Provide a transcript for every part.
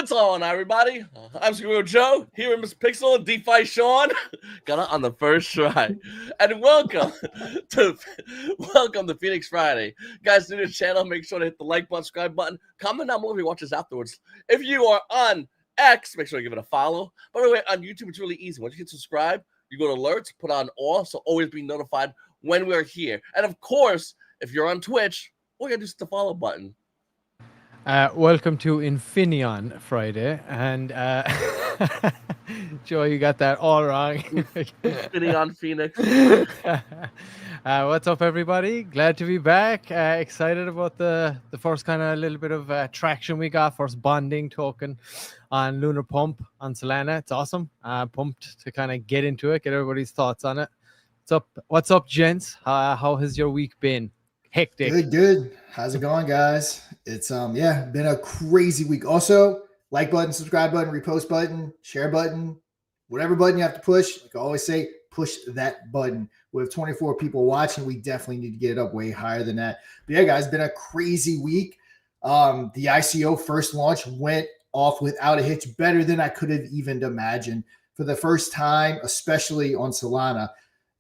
What's on, everybody? I'm Screw Joe, here with Mr. Pixel and DeFi Sean. Got it on the first try. And welcome to Phoenix Friday. Guys, new to the channel, make sure to hit the like button, subscribe button, comment down below if you watch this afterwards. If you are on X, make sure to give it a follow. By the way, on YouTube, it's really easy. Once you hit subscribe, you go to alerts, put on all, so always be notified when we're here. And of course, if you're on Twitch, all you gotta do is hit the follow button. Welcome to Infinaeon Friday, and Joe, you got that all wrong. Infinaeon Phoenix. What's up, everybody? Glad to be back. Excited about the first kind of little bit of traction we got, first bonding token on LunarPump on Solana. It's awesome. Pumped to kind of get into it, get everybody's thoughts on it. What's up, gents? How has your week been? Hectic. Good. How's it going, guys? It's been a crazy week. Also, like button, subscribe button, repost button, share button, whatever button you have to push. Like I always say, push that button. We have 24 people watching. We definitely need to get it up way higher than that. But yeah, guys, been a crazy week. The ICO first launch went off without a hitch, better than I could have even imagined. For the first time, especially on Solana,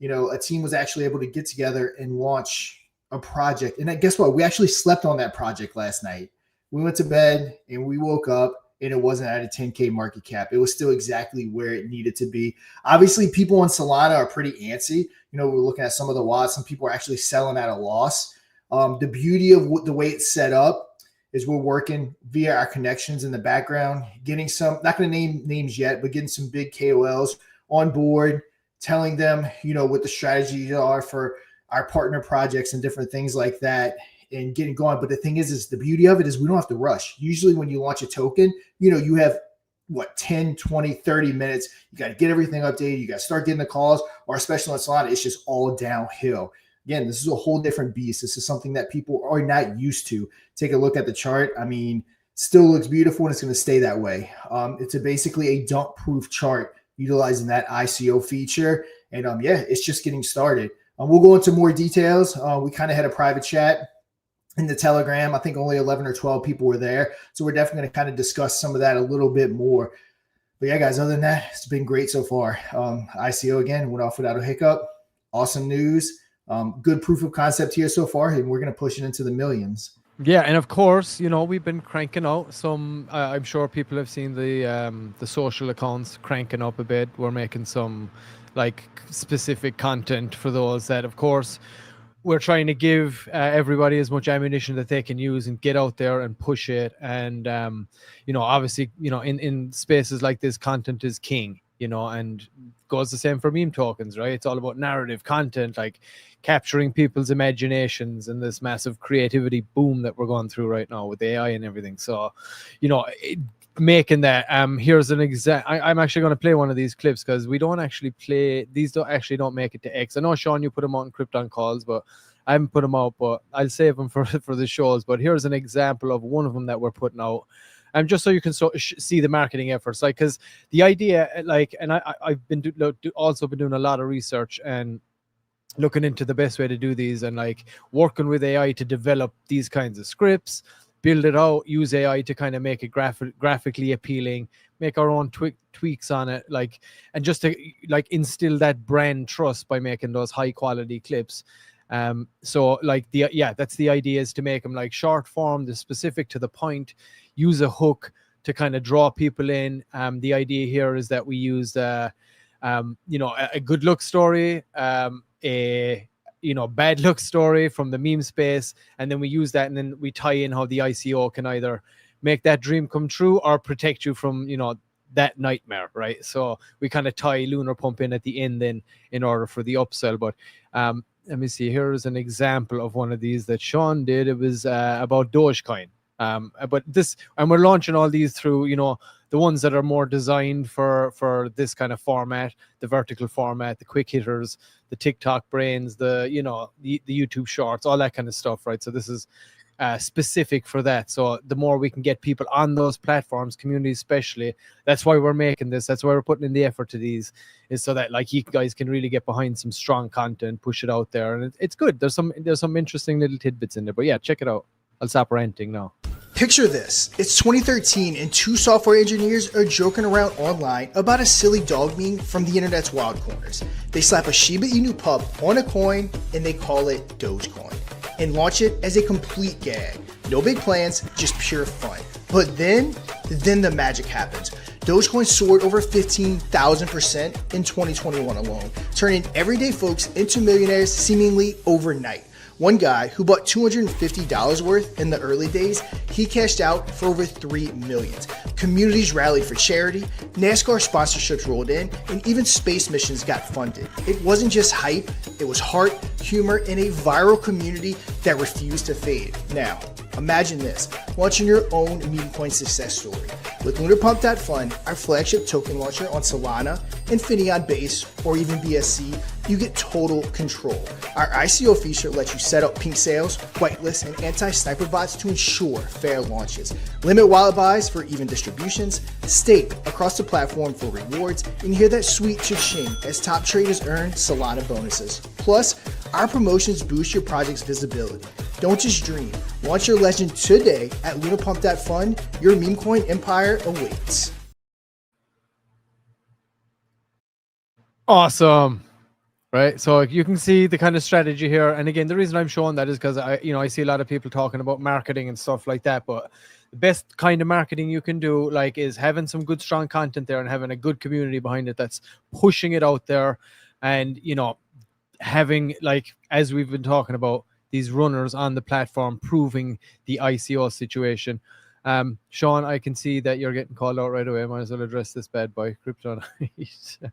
a team was actually able to get together and launch a project. And guess what? We actually slept on that project last night. We went to bed and we woke up and it wasn't at a 10K market cap. It was still exactly where it needed to be. Obviously, people on Solana are pretty antsy. We're looking at some of the watts. Some people are actually selling at a loss. The beauty of the way it's set up is we're working via our connections in the background, getting some, not going to name names yet, but getting some big KOLs on board, telling them, what the strategies are for our partner projects and different things like that and getting going. But the thing is the beauty of it is we don't have to rush. Usually when you launch a token, you have 10, 20, 30 minutes. You got to get everything updated. You got to start getting the calls, or especially on Solana, it's just all downhill. Again, this is a whole different beast. This is something that people are not used to. Take a look at the chart. I mean, still looks beautiful and it's going to stay that way. It's basically a dump proof chart utilizing that ICO feature. And it's just getting started. We'll go into more details. We kind of had a private chat in the Telegram. I think only 11 or 12 people were there. So we're definitely going to kind of discuss some of that a little bit more. But yeah, guys, other than that, it's been great so far. ICO, again, went off without a hiccup. Awesome news. Good proof of concept here so far, and we're going to push it into the millions. Yeah, and of course, we've been cranking out some. I'm sure people have seen the social accounts cranking up a bit. We're making some specific content for those that, of course, we're trying to give everybody as much ammunition that they can use and get out there and push it. And obviously, in spaces like this, content is king. And goes the same for meme tokens, right? It's all about narrative content, like capturing people's imaginations and this massive creativity boom that we're going through right now with AI and everything. So, making that. Here's an example. I'm actually going to play one of these clips because we don't actually play these. Don't make it to X. I know, Sean, you put them out in Krypton calls, but I haven't put them out. But I'll save them for the shows. But here's an example of one of them that we're putting out. Just so you can see the marketing efforts, because the idea, and I've been also been doing a lot of research and looking into the best way to do these, and working with AI to develop these kinds of scripts, build it out, use AI to kind of make it graphically appealing, make our own tweaks on it, and just to instill that brand trust by making those high quality clips. So that's the idea, is to make them short form, they're specific to the point, use a hook to kind of draw people in. The idea here is that we use a good look story, a bad luck story from the meme space, and then we use that, and then we tie in how the ICO can either make that dream come true or protect you from that nightmare, right? So we kind of tie LunarPump in at the end then in order for the upsell. But let me see, here's an example of one of these that Sean did. It was about Dogecoin. But this, and we're launching all these through the ones that are more designed for this kind of format, the vertical format, the quick hitters, the TikTok brains, the YouTube shorts, all that kind of stuff, right? So this is specific for that. So the more we can get people on those platforms, communities especially, that's why we're making this. That's why we're putting in the effort to these, is so that you guys can really get behind some strong content, push it out there, and it's good. There's some interesting little tidbits in there. But yeah, check it out. I'll stop ranting now. Picture this. It's 2013 and two software engineers are joking around online about a silly dog meme from the internet's wild corners. They slap a Shiba Inu pup on a coin and they call it Dogecoin and launch it as a complete gag. No big plans, just pure fun. But then the magic happens. Dogecoin soared over 15,000% in 2021 alone, turning everyday folks into millionaires seemingly overnight. One guy who bought $250 worth in the early days, he cashed out for over $3 million. Communities rallied for charity, NASCAR sponsorships rolled in, and even space missions got funded. It wasn't just hype, it was heart, humor, and a viral community that refused to fade. Now, imagine this, launching your own meme coin success story. With LunarPumpFun, our flagship token launcher on Solana, Infinaeon Base, or even BSC, you get total control. Our ICO feature lets you set up pink sales, whitelists, and anti-sniper bots to ensure fair launches. Limit wallet buys for even distributions, stake across the platform for rewards, and hear that sweet cha-ching as top traders earn Solana bonuses. Plus, our promotions boost your project's visibility. Don't just dream. Launch your legend today at LunarPump.fun. Your meme coin empire awaits. Awesome. Right, so you can see the kind of strategy here, and again, the reason I'm showing that is because I see a lot of people talking about marketing and stuff like that. But the best kind of marketing you can do, like, is having some good, strong content there and having a good community behind it that's pushing it out there, and having, like, as we've been talking about, these runners on the platform proving the ICO situation. Sean, I can see that you're getting called out right away. I might as well address this bad boy, Kryptonite.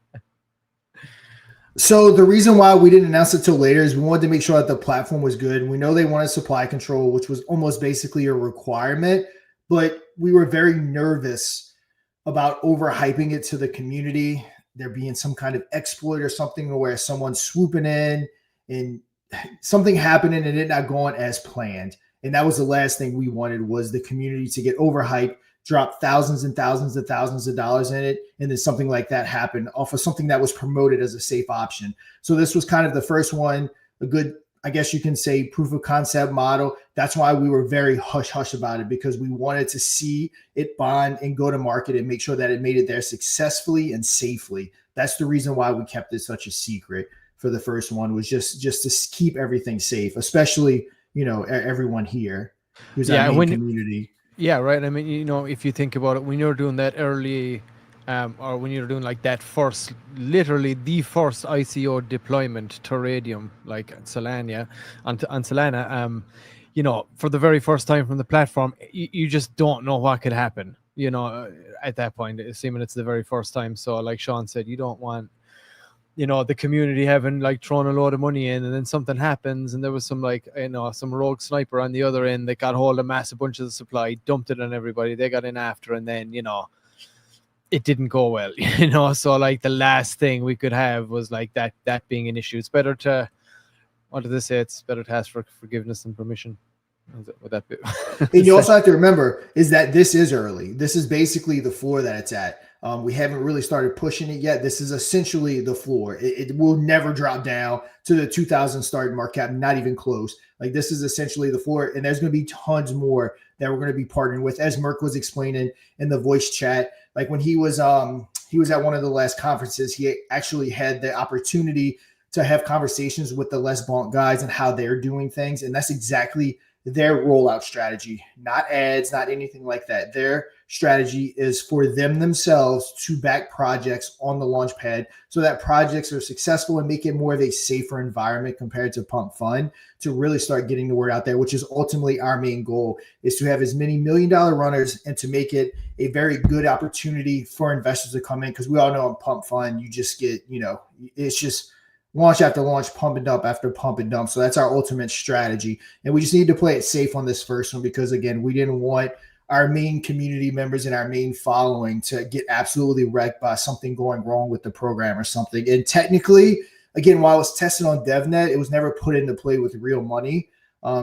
So the reason why we didn't announce it till later is we wanted to make sure that the platform was good. We know they wanted supply control, which was almost basically a requirement, but we were very nervous about overhyping it to the community. There being some kind of exploit or something where someone's swooping in and something happening and it not going as planned. And that was the last thing we wanted, was the community to get overhyped, drop thousands and thousands and thousands of dollars in it, and then something like that happened off of something that was promoted as a safe option. So this was kind of the first one, a good, I guess you can say, proof of concept model. That's why we were very hush-hush about it, because we wanted to see it bond and go to market and make sure that it made it there successfully and safely. That's the reason why we kept it such a secret for the first one, was just to keep everything safe, especially, everyone here who's our main community. Yeah, right. I mean, if you think about it, when you're doing that early, or when you're doing like that first, literally the first ICO deployment to Radium, like Solana, on Solana, for the very first time from the platform, you just don't know what could happen, at that point, assuming it's the very first time. So like Sean said, you don't want, the community having like thrown a load of money in, and then something happens, and there was some some rogue sniper on the other end that got hold of massive bunches of supply, dumped it on everybody, they got in after, and then it didn't go well. So like the last thing we could have was like that being an issue. It's better to, what did they say? It's better to ask for forgiveness and permission. Would that be? And you also have to remember is that this is early. This is basically the floor that it's at. We haven't really started pushing it yet. This is essentially the floor. It will never drop down to the 2,000 start market cap, not even close. Like, this is essentially the floor, and there's going to be tons more that we're going to be partnering with. As Merk was explaining in the voice chat, like when he was at one of the last conferences, he actually had the opportunity to have conversations with the Les Bonk guys and how they're doing things, and that's exactly their rollout strategy. Not ads, not anything like that. Their strategy is for them themselves to back projects on the launch pad so that projects are successful and make it more of a safer environment compared to Pump Fun, to really start getting the word out there, which is ultimately our main goal, is to have as many $1 million runners and to make it a very good opportunity for investors to come in. Because we all know in Pump Fun, you just get, it's just launch after launch, pump and dump after pump and dump. So that's our ultimate strategy. And we just need to play it safe on this first one, because again, we didn't want our main community members and our main following to get absolutely wrecked by something going wrong with the program or something. And technically, again, while it's tested on DevNet, it was never put into play with real money.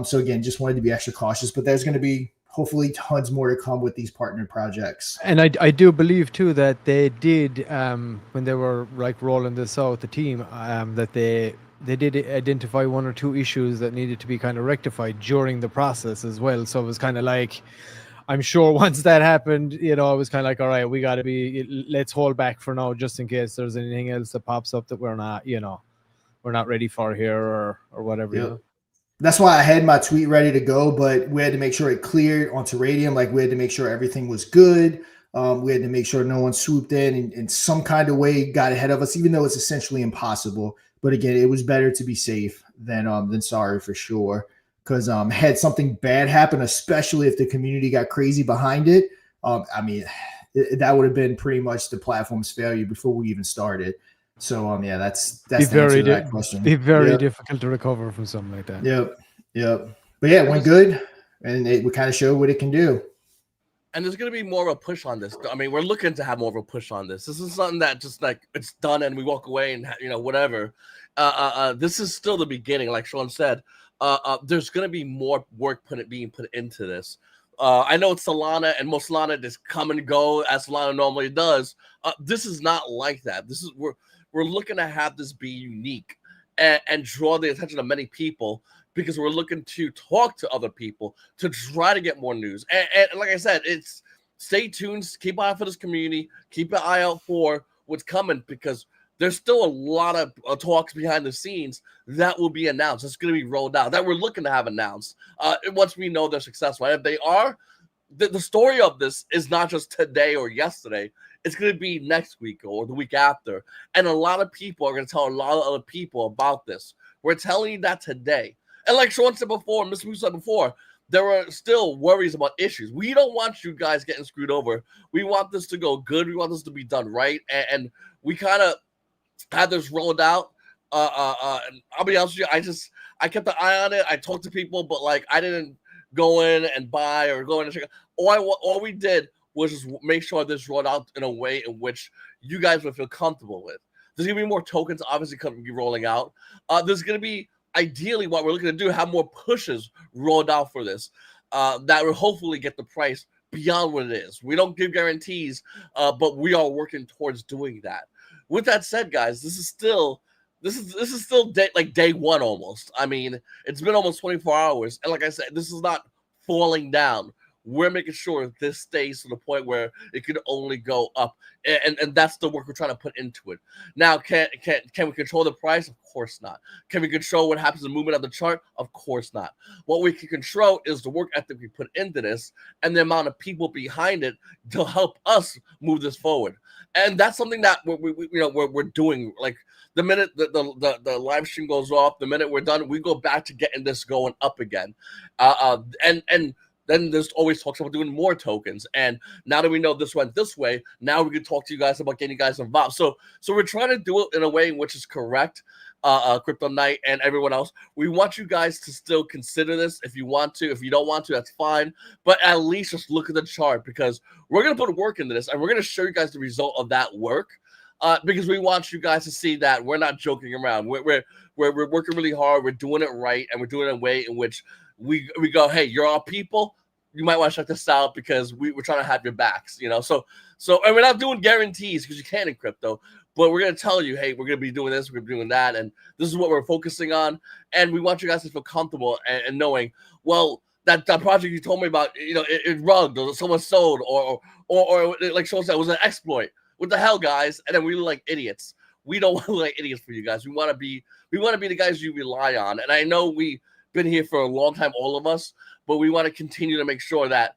So again, just wanted to be extra cautious, but there's going to be hopefully tons more to come with these partner projects. And I do believe too that they did, when they were like rolling this out, the team, that they did identify one or two issues that needed to be kind of rectified during the process as well. So it was kind of like, I'm sure once that happened, you know, I was kind of like, all right, let's hold back for now, just in case there's anything else that pops up that we're not, you know, we're not ready for here or whatever. Yep. You know? That's why I had my tweet ready to go, but we had to make sure it cleared onto Radium. Like we had to make sure everything was good. We had to make sure no one swooped in and in some kind of way got ahead of us, even though it's essentially impossible. But again, it was better to be safe than sorry for sure. Because had something bad happen, especially if the community got crazy behind it, I mean, that would have been pretty much the platform's failure before we even started. So yeah, that's the answer to that question. Be very difficult to recover from something like that. Yep. But yeah, it went good, and it would kind of show what it can do. And there's going to be more of a push on this. I mean, we're looking to have more of a push on this. This is something that just like it's done and we walk away and, you know, whatever. This is still the beginning. Like Sean said, there's going to be more work being put into this. I know it's Solana, and most Solana just come and go as Solana normally does. This is not like that. This is we're looking to have this be unique and draw the attention of many people, because we're looking to talk to other people to try to get more news. And like I said, it's stay tuned, keep an eye for this community, keep an eye out for what's coming, because there's still a lot of talks behind the scenes that will be announced. It's going to be rolled out that we're looking to have announced once we know they're successful. And if they are, the story of this is not just today or yesterday. It's going to be next week or the week after. And a lot of people are going to tell a lot of other people about this. We're telling you that today. And like Sean said before, Mr. Moose said before, there are still worries about issues. We don't want you guys getting screwed over. We want this to go good. We want this to be done right. And we kind of had this rolled out. And I'll be honest with you, I kept an eye on it. I talked to people, but like I didn't go in and buy or go in and check. All we did was just make sure this rolled out in a way in which you guys would feel comfortable with. There's going to be more tokens, obviously, going to be rolling out. There's going to be, ideally, what we're looking to do, have more pushes rolled out for this that will hopefully get the price beyond what it is. We don't give guarantees, but we are working towards doing that. With that said, guys, this is still day one almost. I mean, it's been almost 24 hours, and like I said, this is not falling down. We're making sure this stays to the point where it could only go up, and that's the work we're trying to put into it. Now, can we control the price? Of course not. Can we control what happens in the movement of the chart? Of course not. What we can control is the work ethic we put into this and the amount of people behind it to help us move this forward. And that's something that we're doing. Like the minute the live stream goes off, the minute we're done, we go back to getting this going up again, and then there's always talks about doing more tokens. And now that we know this went this way, now we can talk to you guys about getting you guys involved. So we're trying to do it in a way in which is correct. Crypto Knight and everyone else, we want you guys to still consider this if you want to. If you don't want to, that's fine. But at least just look at the chart, because we're going to put work into this and we're going to show you guys the result of that work. Because we want you guys to see that we're not joking around. We're working really hard. We're doing it right, and we're doing it in a way in which we go, hey, you're our people. You might want to check this out, because we're trying to have your backs, you know. So and we're not doing guarantees, because you can't in crypto, but we're gonna tell you, hey, we're gonna be doing this, we're gonna be doing that, and this is what we're focusing on. And we want you guys to feel comfortable and knowing, well, that project you told me about, you know, it rugged or someone sold or like Sean said, it was an exploit. What the hell, guys? And then we look like idiots. We don't want to look like idiots for you guys. We want to be the guys you rely on. And I know we've been here for a long time, all of us, but we want to continue to make sure that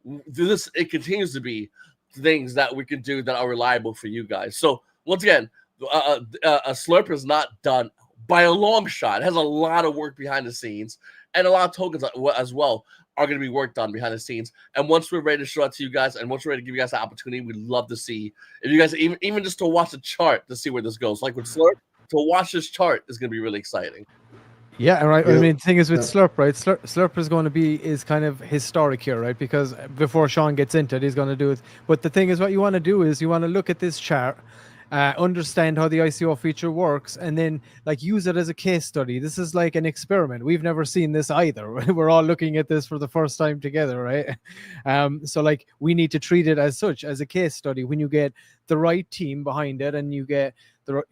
it continues to be things that we can do that are reliable for you guys. So once again, a Slurp is not done by a long shot. It has a lot of work behind the scenes, and a lot of tokens as well are going to be worked on behind the scenes. And once we're ready to show it to you guys, and once we're ready to give you guys the opportunity, we'd love to see if you guys even just to watch the chart to see where this goes. Like with Slurp, to watch this chart is going to be really exciting. Yeah, right. I mean, the thing is with Slurp, right? Slurp is kind of historic here, right? Because before Sean gets into it, he's going to do it. But the thing is, what you want to do is you want to look at this chart, understand how the ICO feature works, and then like use it as a case study. This is like an experiment. We've never seen this either. We're all looking at this for the first time together, right? So like we need to treat it as such, as a case study. When you get the right team behind it, and you get the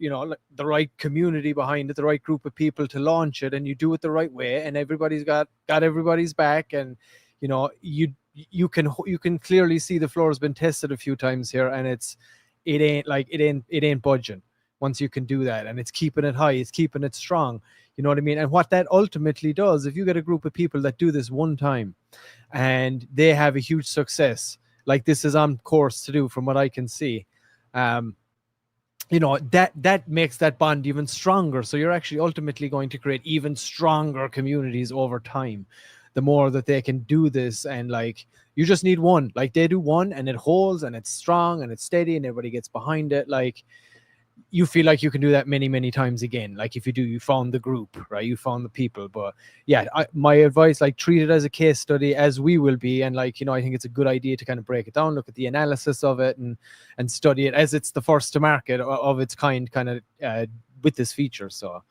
right community behind it, the right group of people to launch it, and you do it the right way, and everybody's got everybody's back, and you you can clearly see the floor has been tested a few times here, and it ain't budging once you can do that, and it's keeping it high, it's keeping it strong. You know what I mean? And what that ultimately does, if you get a group of people that do this one time and they have a huge success, like this is on course to do from what I can see, you know, that makes that bond even stronger. So you're actually ultimately going to create even stronger communities over time, the more that they can do this. And like, you just need one, like they do one and it holds and it's strong and it's steady and everybody gets behind it. Like, you feel like you can do that many times again. Like if you found the group, right? You found the people. But yeah, my advice, like treat it as a case study, as we will be. And like, you know, I think it's a good idea to kind of break it down, look at the analysis of it and study it as it's the first to market of its kind of with this feature. So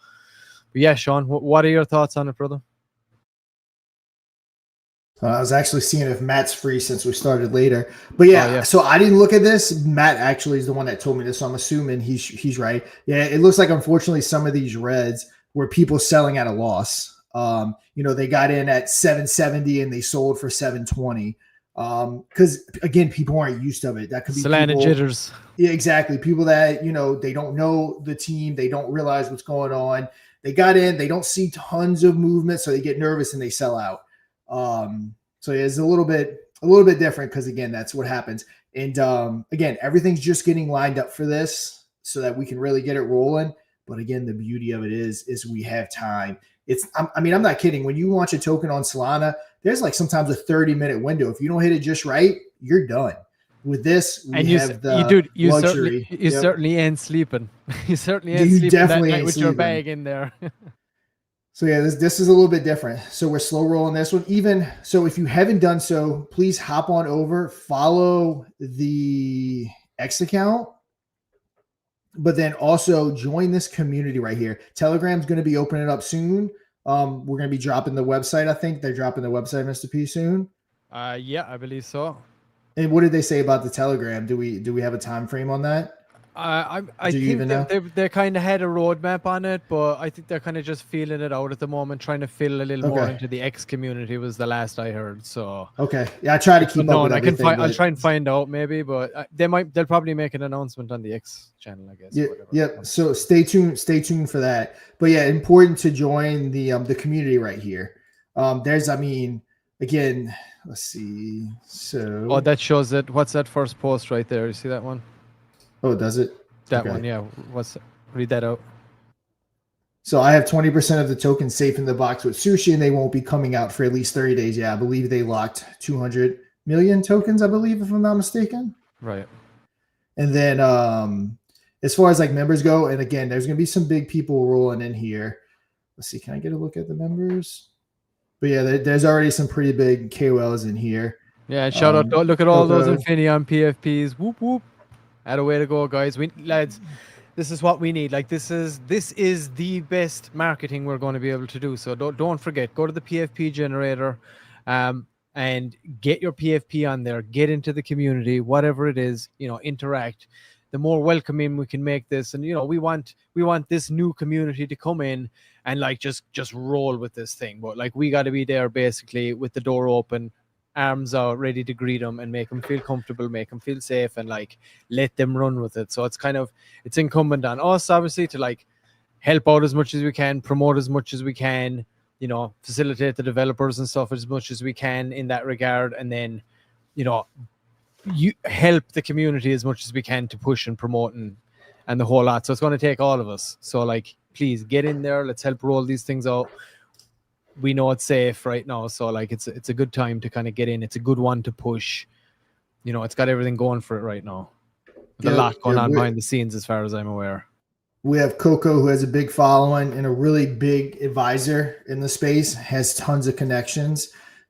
but yeah, Sean, what are your thoughts on it, brother? I was actually seeing if Matt's free since we started later. But yeah, so I didn't look at this. Matt actually is the one that told me this, so I'm assuming he's right. Yeah, it looks like, unfortunately, some of these reds were people selling at a loss. You know, they got in at 770 and they sold for 720. Because again, people aren't used to it. That could be Solana jitters. Yeah, exactly. People that, you know, they don't know the team, they don't realize what's going on. They got in, they don't see tons of movement, so they get nervous and they sell out. So it's a little bit different because again, that's what happens. And again, everything's just getting lined up for this so that we can really get it rolling. But again, the beauty of it is we have time. I'm not kidding. When you launch a token on Solana, there's like sometimes a 30-minute window. If you don't hit it just right, you're done. With this, you certainly ain't sleeping. You certainly ain't sleeping that night with your bag in there. So yeah, this is a little bit different. So we're slow rolling this one. Even so, if you haven't done so, please hop on over, follow the X account, but then also join this community right here. Telegram's going to be opening up soon. We're going to be dropping the website. I think they're dropping the website, Mr. P, soon. Yeah, I believe so. And what did they say about the Telegram? Do we have a time frame on that? I think they kind of had a roadmap on it, but I think they're kind of just feeling it out at the moment, trying to fill a little more into the X community was the last I heard. So okay, yeah, I try to keep up with everything. I'll try and find out maybe, but they'll probably make an announcement on the X channel, I guess. Yeah. So stay tuned for that. But yeah, important to join the community right here. Again, let's see. So that shows it. What's that first post right there? You see that one? Oh, does it? That one, yeah. Read that out. So I have 20% of the tokens safe in the box with Sushi, and they won't be coming out for at least 30 days. Yeah, I believe they locked 200 million tokens, I believe, if I'm not mistaken. Right. And then as far as like members go, and again, there's going to be some big people rolling in here. Let's see. Can I get a look at the members? But yeah, there's already some pretty big KOLs in here. Yeah, and shout out. Look at all those Infinaeon PFPs. Whoop, whoop. Had a way to go, guys. Lads, this is what we need. Like this is the best marketing we're going to be able to do. So don't forget, go to the PFP generator, and get your PFP on there. Get into the community, whatever it is. You know, interact. The more welcoming we can make this, and you know, we want this new community to come in and like just roll with this thing. But like we got to be there basically with the door open, arms out, ready to greet them and make them feel comfortable, make them feel safe, and like let them run with it. So it's incumbent on us obviously to like help out as much as we can, promote as much as we can, you know, facilitate the developers and stuff as much as we can in that regard, and then, you know, you help the community as much as we can to push and promote and the whole lot. So it's going to take all of us. So like, please get in there, let's help roll these things out. We know it's safe right now, so like it's a good time to kind of get in. It's a good one to push. You know, it's got everything going for it right now. There's a lot going on behind the scenes as far as I'm aware. We have Coco, who has a big following and a really big advisor in the space, has tons of connections.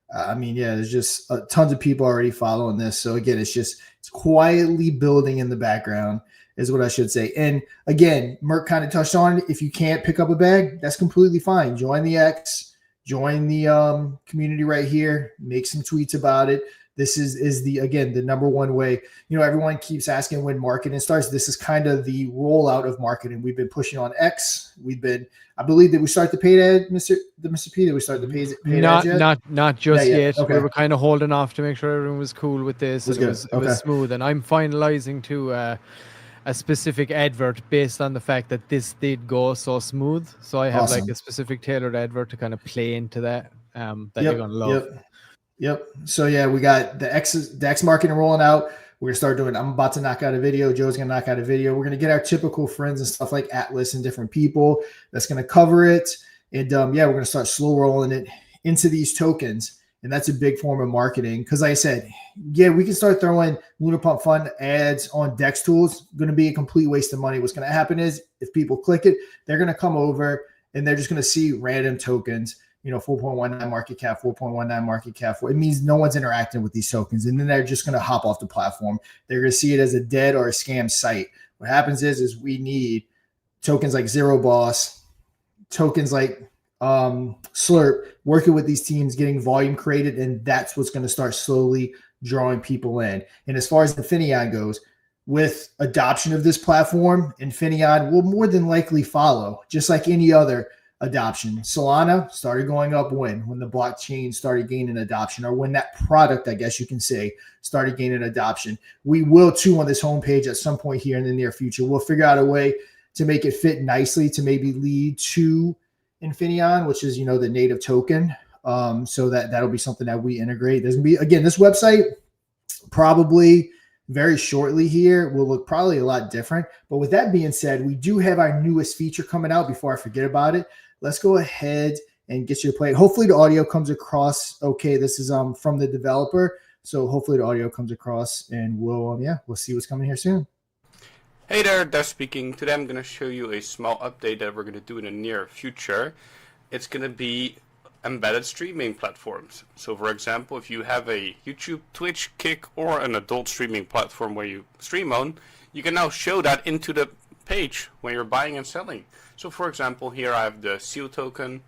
There's just tons of people already following this. So again, it's quietly building in the background is what I should say. And again, Merc kind of touched on it. If you can't pick up a bag, that's completely fine. Join the X. Join the community right here. Make some tweets about it. This is the, again, the number one way. Everyone keeps asking when marketing starts. This is kind of the rollout of marketing. We've been pushing on X. I believe that we start the paid ad, Mr. P. Did we start the paid ads yet? Not just yet. Okay. We were kind of holding off to make sure everyone was cool with this. It was smooth. And I'm finalizing to a specific advert based on the fact that this did go so smooth. So I have like a specific tailored advert to kind of play into that you're gonna love. Yep. So yeah, we got the X marketing rolling out. We're gonna start doing. I'm about to knock out a video. Joe's gonna knock out a video. We're gonna get our typical friends and stuff like Atlas and different people that's gonna cover it. And we're gonna start slow rolling it into these tokens. And that's a big form of marketing. Because like I said, we can start throwing LunarPumpFun ads on DEX tools. Going to be a complete waste of money. What's going to happen is if people click it, they're going to come over and they're just going to see random tokens, 4.19 market cap, 4.19 market cap. It means no one's interacting with these tokens. And then they're just going to hop off the platform. They're going to see it as a dead or a scam site. What happens is we need tokens like Zero Boss, tokens like Slurp, working with these teams, getting volume created, and that's what's going to start slowly drawing people in. And as far as Infinaeon goes, with adoption of this platform, Infinaeon will more than likely follow, just like any other adoption. Solana started going up when the blockchain started gaining adoption, or when that product, I guess you can say, started gaining adoption. We will too on this homepage at some point here in the near future. We'll figure out a way to make it fit nicely to maybe lead to Infinaeon, which is, the native token. So that'll be something that we integrate. There's gonna be, again, this website probably very shortly here will look probably a lot different. But with that being said, we do have our newest feature coming out. Before I forget about it, let's go ahead and get you to play it. Hopefully the audio comes across okay. This is from the developer, so hopefully the audio comes across, and we'll see what's coming here soon. Hey there, Dev speaking. Today I'm going to show you a small update that we're going to do in the near future. It's going to be embedded streaming platforms. So for example, if you have a YouTube, Twitch, Kick, or an adult streaming platform where you stream on, you can now show that into the page when you're buying and selling. So for example, here I have the seal token.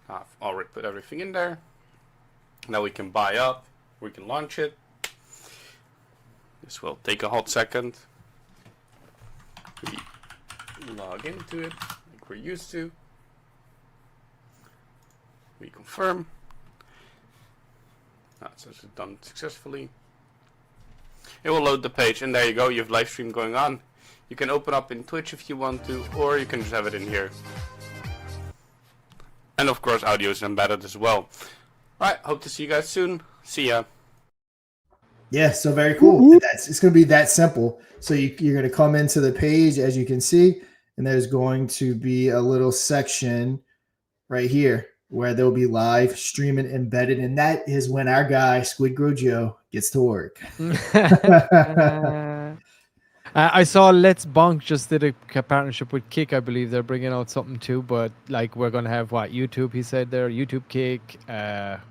I've already put everything in there. Now we can buy up, we can launch it. This will take a hot second. We log into it like we're used to. We confirm. That's done successfully. It will load the page, and there you go. You have live stream going on. You can open up in Twitch if you want to, or you can just have it in here. And of course, audio is embedded as well. Alright, hope to see you guys soon. See ya. Yeah, so very cool. It's going to be that simple. So you're going to come into the page, as you can see, and there's going to be a little section right here where there'll be live streaming embedded, and that is when our guy Squid Grow Joe gets to work. I saw Let's Bonk just did a partnership with Kick. I believe they're bringing out something too, but like we're going to have YouTube, he said there, YouTube, Kick,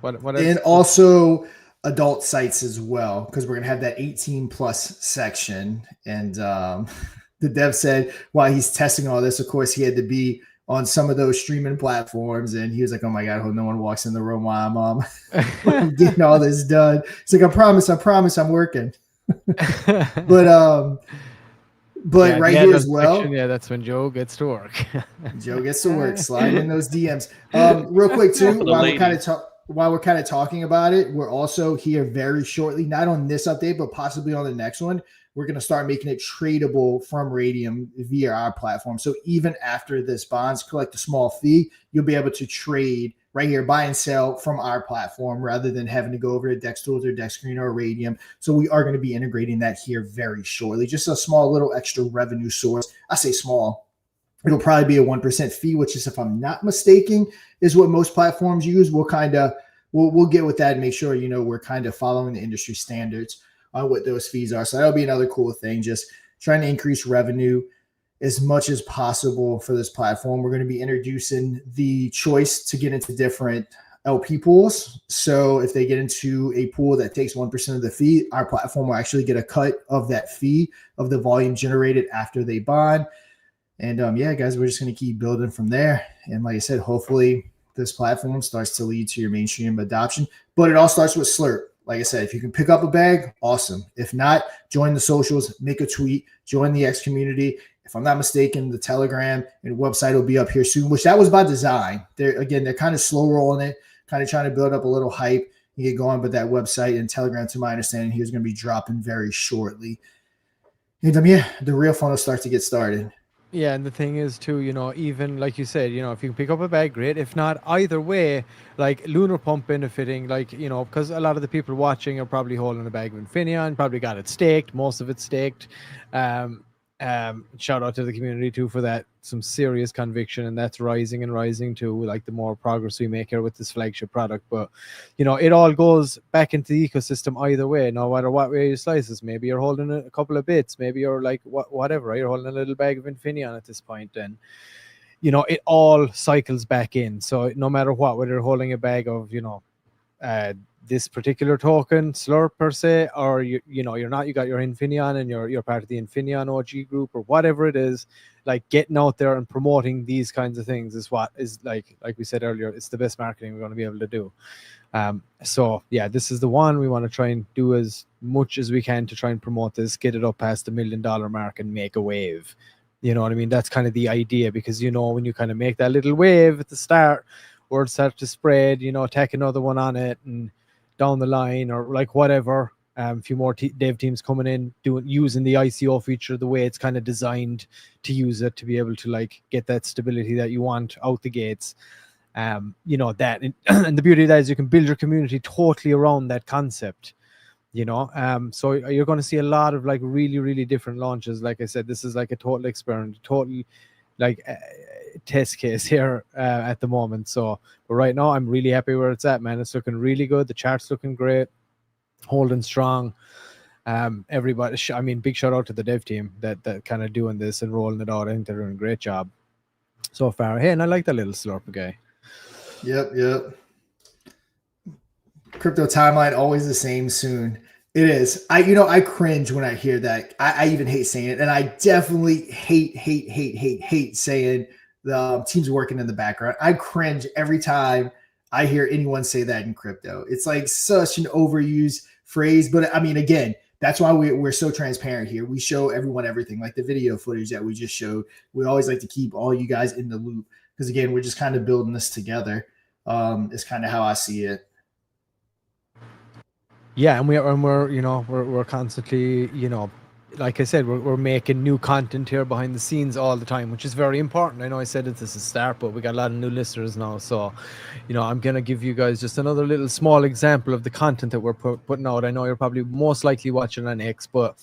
what else? And also adult sites as well, because we're going to have that 18 plus section. And the dev said while he's testing all this, of course, he had to be on some of those streaming platforms, and he was like, oh my God, I hope no one walks in the room while I'm getting all this done. It's like, I promise I'm working. But right here as well. Section, that's when Joe gets to work. Joe gets to work, sliding in those DMs. Real quick too, while we're kind of talking about it, we're also here very shortly, not on this update, but possibly on the next one. We're going to start making it tradable from Radium via our platform. So even after this bonds collect a small fee, you'll be able to trade right here, buy and sell from our platform rather than having to go over to Dex Tools or Dex Screen or Radium. So we are going to be integrating that here very shortly. Just a small little extra revenue source. I say small. It'll probably be a 1% fee, which is, if I'm not mistaken, is what most platforms use. We'll get with that and make sure, we're kind of following the industry standards on what those fees are. So that'll be another cool thing, just trying to increase revenue as much as possible for this platform. We're going to be introducing the choice to get into different LP pools. So if they get into a pool that takes 1% of the fee, our platform will actually get a cut of that fee of the volume generated after they bond. And guys, we're just going to keep building from there. And like I said, hopefully this platform starts to lead to your mainstream adoption, but it all starts with Slurp. like I said, if you can pick up a bag, awesome. If not, join the socials, make a tweet, join the X community. If I'm not mistaken, the Telegram and website will be up here soon, which that was by design. They're kind of slow rolling it, kind of trying to build up a little hype and get going. But that website and Telegram, to my understanding, here is going to be dropping very shortly. And the real fun will start to get started. Yeah, and the thing is too, even like you said, if you can pick up a bag, great. If not, either way, like Lunar Pump benefiting, because a lot of the people watching are probably holding a bag of Infinion, probably got it staked, most of it staked. Shout out to the community too for that, some serious conviction, and that's rising and rising too, like the more progress we make here with this flagship product. But it all goes back into the ecosystem either way, no matter what way you slice this. Maybe you're holding a couple of bits, maybe you're like whatever, right? You're holding a little bag of Infinion at this point, and it all cycles back in. So no matter what, whether you're holding a bag of this particular token slurp per se, or you're not, you got your Infinion and you're part of the Infinion OG group or whatever it is, like getting out there and promoting these kinds of things is what is like we said earlier, it's the best marketing we're going to be able to do. So yeah, this is the one we want to try and do as much as we can to try and promote this, get it up past the $1 million mark and make a wave. You know what I mean? That's kind of the idea, because when you kind of make that little wave at the start, word starts to spread, tack another one on it, and down the line, or like whatever, a few more dev teams coming in using the ICO feature the way it's kind of designed to use it, to be able to like get that stability that you want out the gates. That and the beauty of that is you can build your community totally around that concept. So you're going to see a lot of like really, really different launches. Like I said, this is like a total experiment, totally like test case here at the moment. So, but right now I'm really happy where it's at, man. It's looking really good. The chart's looking great, holding strong. Everybody, big shout out to the dev team that kind of doing this and rolling it out. I think they're doing a great job so far. Hey, and I like that little slurper guy. Yep. Crypto timeline always the same soon. It is. I cringe when I hear that. I even hate saying it, and I definitely hate saying the team's working in the background. I cringe every time I hear anyone say that in crypto. It's like such an overused phrase, but again, that's why we're so transparent here. We show everyone everything, like the video footage that we just showed. We always like to keep all you guys in the loop, because again, we're just kind of building this together. It's kind of how I see it. Yeah, and we're constantly, like I said, we're making new content here behind the scenes all the time, which is very important. I know I said it this is start, but we got a lot of new listeners now. So, I'm going to give you guys just another little small example of the content that we're putting out. I know you're probably most likely watching on X, but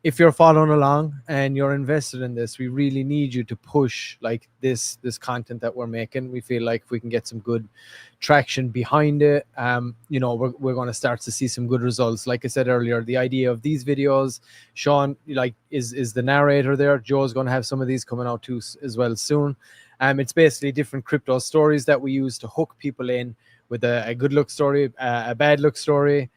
if you're following along and you're invested in this, we really need you to push like this content that we're making. We feel like if we can get some good traction behind it, we're going to start to see some good results. Like I said earlier, the idea of these videos, Sean is the narrator there. Joe's going to have some of these coming out too as well soon. It's basically different crypto stories that we use to hook people in with a good look story, a bad look story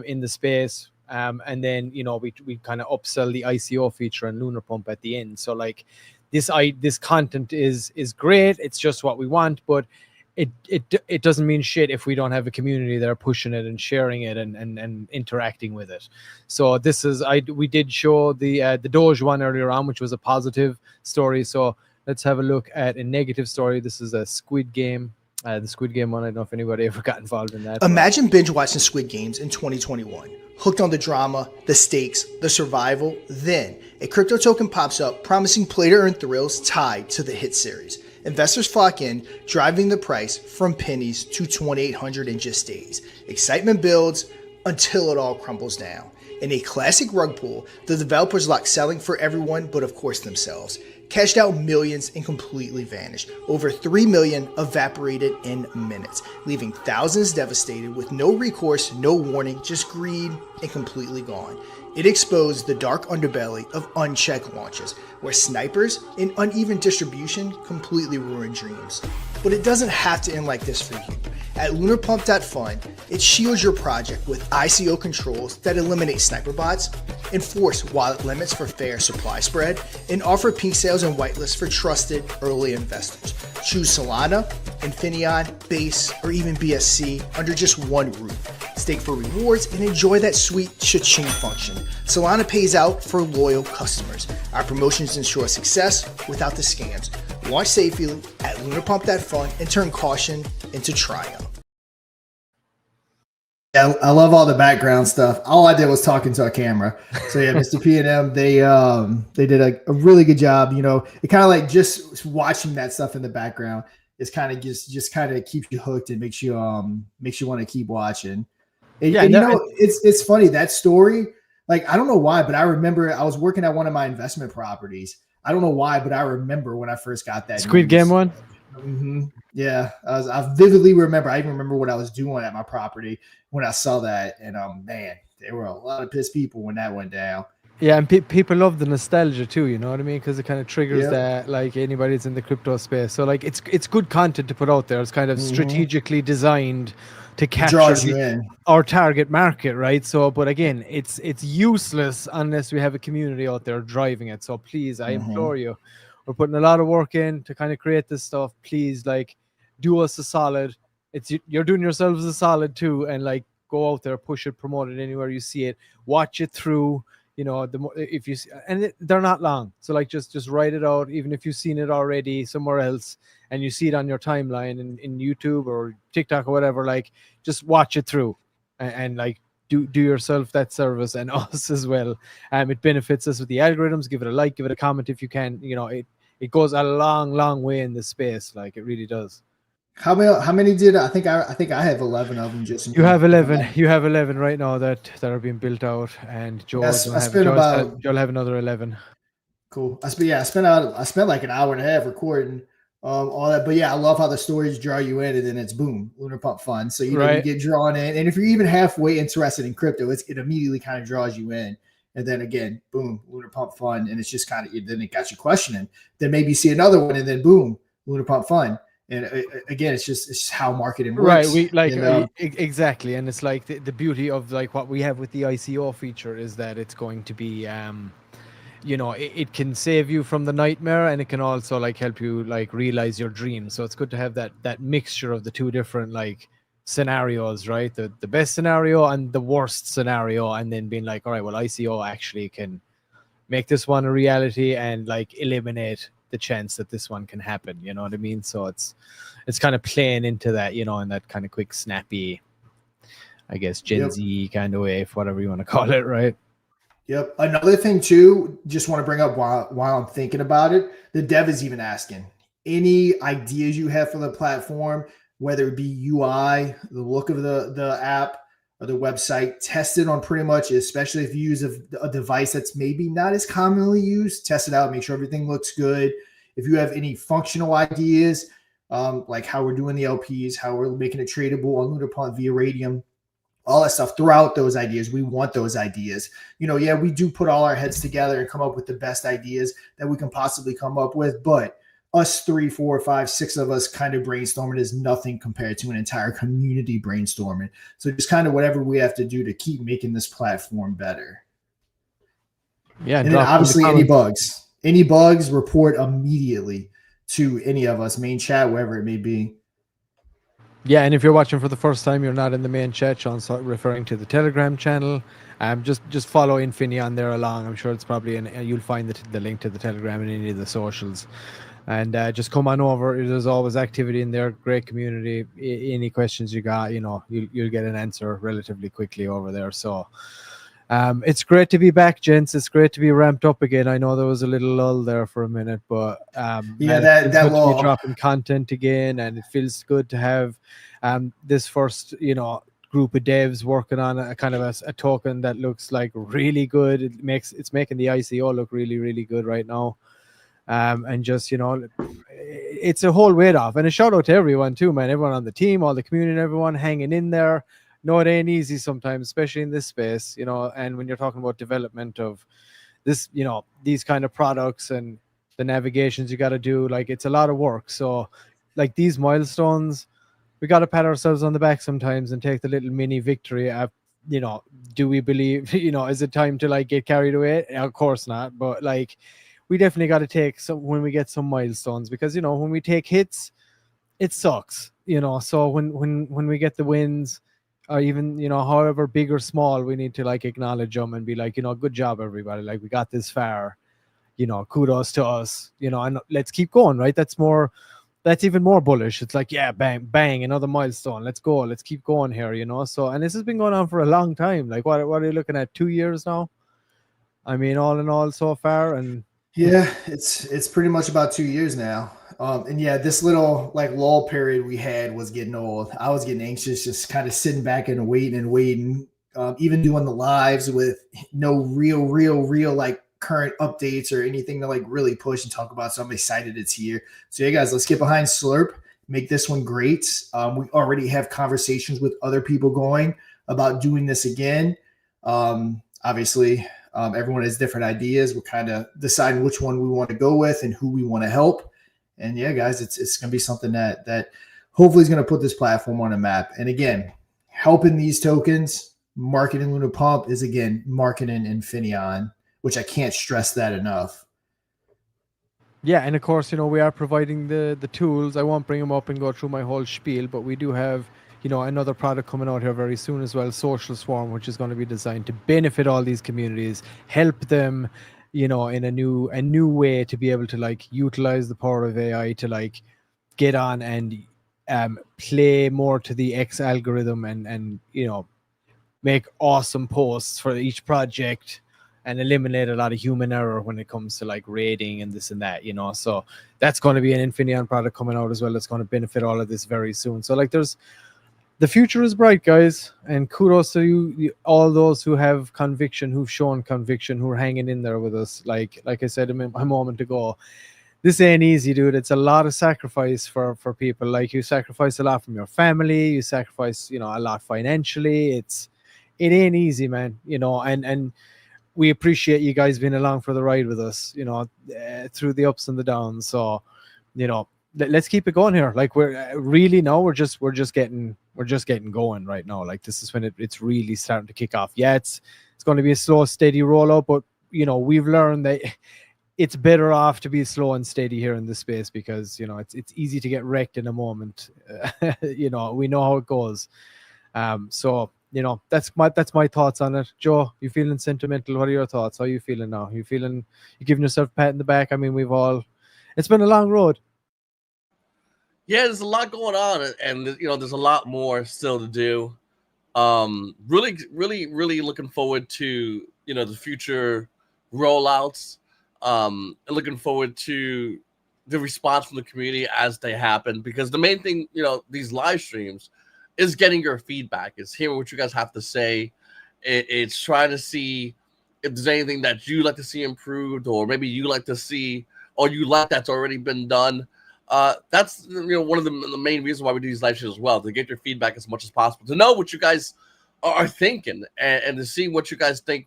in the space. And then we kind of upsell the ICO feature and Lunar Pump at the end. So like this content is great. It's just what we want, but it doesn't mean shit if we don't have a community that are pushing it and sharing it and interacting with it. So we did show the Doge one earlier on, which was a positive story. So let's have a look at a negative story. This is a Squid Game. The Squid Game one, I don't know if anybody ever got involved in that. Imagine binge watching Squid Games in 2021. Hooked on the drama, the stakes, the survival. Then a crypto token pops up promising play-to-earn thrills tied to the hit series. Investors flock in, driving the price from pennies to 2,800 in just days. Excitement builds until it all crumbles down. In a classic rug pull, the developers locked selling for everyone but of course themselves. Cashed out millions and completely vanished. Over 3 million evaporated in minutes, leaving thousands devastated with no recourse, no warning, just greed and completely gone. It exposed the dark underbelly of unchecked launches, where snipers and uneven distribution completely ruin dreams. But it doesn't have to end like this for you. At LunarPump.Fun, it shields your project with ICO controls that eliminate sniper bots, enforce wallet limits for fair supply spread, and offer pink sales and whitelists for trusted early investors. Choose Solana, Infinion, Base, or even BSC under just one roof. stake for rewards, and enjoy that sweet cha-ching function. Solana pays out for loyal customers. Our promotions ensure success without the scams. Launch safely at LunarPumpFun and turn caution into triumph. Yeah, I love all the background stuff. All I did was talking to a camera. So yeah, Mr. P and M, they did a really good job. You know, it kind of like just watching that stuff in the background is kind of just kind of keeps you hooked and makes you want to keep watching. And you know, it's funny that story. Like I don't know why, but I remember I was working at one of my investment properties. I don't know why, but I remember when I first got that Squid Game one. Mm-hmm. Yeah, I vividly remember. I even remember what I was doing at my property when I saw that, and man, there were a lot of pissed people when that went down. Yeah, and people love the nostalgia too. You know what I mean? Because it kind of triggers that, like anybody that's in the crypto space. So like, it's good content to put out there. It's kind of strategically designed to capture our target market, right? So, but again, it's useless unless we have a community out there driving it. So please, I implore you, we're putting a lot of work in to kind of create this stuff. Please, like, do us a solid. You're doing yourselves a solid too, and like go out there, push it, promote it anywhere you see it, watch it through. You know, if you they're not long, so like just write it out. Even if you've seen it already somewhere else and you see it on your timeline in YouTube or TikTok or whatever, like just watch it through and like do yourself that service and us as well. It benefits us with the algorithms. Give it a like, give it a comment if you can. You know, it goes a long way in this space. Like it really does. How many did I think I have 11 of them. Just you have 11. You have 11 right now that are being built out, and Joel will have another 11. Cool. I spent like an hour and a half recording all that, but yeah, I love how the stories draw you in, and then it's boom, Lunar Pump Fun. So you know you get drawn in, and if you're even halfway interested in crypto, it immediately kind of draws you in. And then again, boom, Lunar Pump Fun, and it's just kind of then it got you questioning. Then maybe you see another one, and then boom, Lunar Pump Fun. And again, it's how marketing works. Right. We like exactly. And it's like the beauty of like what we have with the ICO feature is that it's going to be, you know, it can save you from the nightmare, and it can also like help you like realize your dreams. So it's good to have that mixture of the two different like scenarios, right? The best scenario and the worst scenario, and then being like, all right, well, ICO actually can make this one a reality and like eliminate the chance that this one can happen. You know what I mean? So it's kind of playing into that, you know, in that kind of quick, snappy, I guess, Gen Z kind of way, if whatever you want to call it, right? Yep. Another thing too, just want to bring up while I'm thinking about it, the dev is even asking any ideas you have for the platform, whether it be UI, the look of the app or the website, test it on pretty much, especially if you use a device that's maybe not as commonly used, test it out, make sure everything looks good. If you have any functional ideas, like how we're doing the LPs, how we're making it tradable on LunarPump via Radium, all that stuff, throughout those ideas. We want those ideas. You know, yeah, we do put all our heads together and come up with the best ideas that we can possibly come up with, but us 3, 4, 5, 6 of us kind of brainstorming is nothing compared to an entire community brainstorming. So just kind of whatever we have to do to keep making this platform better. Yeah. And then obviously any bugs report immediately to any of us, main chat, wherever it may be. Yeah, and if you're watching for the first time, you're not in the main chat, Sean's referring to the Telegram channel. Just follow Infinaeon there along. I'm sure it's probably you'll find the link to the Telegram in any of the socials. And just come on over. There's always activity in there. Great community. Any questions you got, you know, you'll get an answer relatively quickly over there. So it's great to be back, gents. It's great to be ramped up again. I know there was a little lull there for a minute, but that lull. Dropping content again, and it feels good to have this first, you know, group of devs working on a kind of a token that looks like really good. It's making the ICO look really, really good right now. And just, you know, it's a whole weight off, and a shout out to everyone too, man. Everyone on the team, all the community, everyone hanging in there. No, it ain't easy sometimes, especially in this space, you know. And when you're talking about development of this, you know, these kind of products and the navigations you got to do, like it's a lot of work. So like these milestones, we got to pat ourselves on the back sometimes and take the little mini victory. You know, do we believe, you know, is it time to like get carried away? Of course not. But like, we definitely got to take some when we get some milestones, because, you know, when we take hits, it sucks, you know. So when we get the wins, or even, you know, however big or small, we need to like acknowledge them and be like, you know, good job everybody, like we got this far, you know, kudos to us, you know, and let's keep going, right? That's even more bullish. It's like, yeah, bang bang, another milestone, let's go, let's keep going here, you know. So, and this has been going on for a long time. Like what are you looking at, 2 years now? I mean, all in all so far. And Yeah, it's pretty much about 2 years now. And yeah, this little like lull period we had was getting old. I was getting anxious, just kind of sitting back and waiting and waiting. Even doing the lives with no real like current updates or anything to like really push and talk about. So I'm excited it's here. So yeah, guys, let's get behind Slurp. Make this one great. We already have conversations with other people going about doing this again. Obviously, everyone has different ideas. We're kind of deciding which one we want to go with and who we want to help. And yeah, guys, it's going to be something that hopefully is going to put this platform on a map. And again, helping these tokens, marketing Lunar Pump is again marketing Infinion, which I can't stress that enough. yeah, and of course, you know, we are providing the tools. I won't bring them up and go through my whole spiel, but we do have, you know, another product coming out here very soon as well, Social Swarm, which is going to be designed to benefit all these communities, help them, you know, in a new way to be able to like utilize the power of AI to like get on and play more to the X algorithm and you know, make awesome posts for each project and eliminate a lot of human error when it comes to like rating and this and that, you know. So that's going to be an Infinion product coming out as well. That's going to benefit all of this very soon. So like the future is bright, guys, and kudos to you, all those who have conviction, who've shown conviction, who are hanging in there with us. Like I said a moment ago, this ain't easy, dude. It's a lot of sacrifice for people. Like you sacrifice a lot from your family, you sacrifice, you know, a lot financially. It ain't easy, man, you know, and we appreciate you guys being along for the ride with us, you know, through the ups and the downs. So, you know, let's keep it going here. Like we're really now we're just getting going right now. Like this is when it's really starting to kick off. Yeah, it's going to be a slow, steady rollout, but you know, we've learned that it's better off to be slow and steady here in this space because, you know, it's easy to get wrecked in a moment. You know, we know how it goes. So, you know, that's my thoughts on it. Joe, you feeling sentimental? What are your thoughts? How are you feeling now? You giving yourself a pat in the back? I mean, it's been a long road. Yeah, there's a lot going on, and you know, there's a lot more still to do. Really looking forward to, you know, the future rollouts. And looking forward to the response from the community as they happen, because the main thing, you know, these live streams is getting your feedback, is hearing what you guys have to say. It's trying to see if there's anything that you like to see improved, or maybe you like to see, or you like that's already been done. That's, you know, one of the main reasons why we do these live shows as well, to get your feedback as much as possible, to know what you guys are thinking, and to see what you guys think,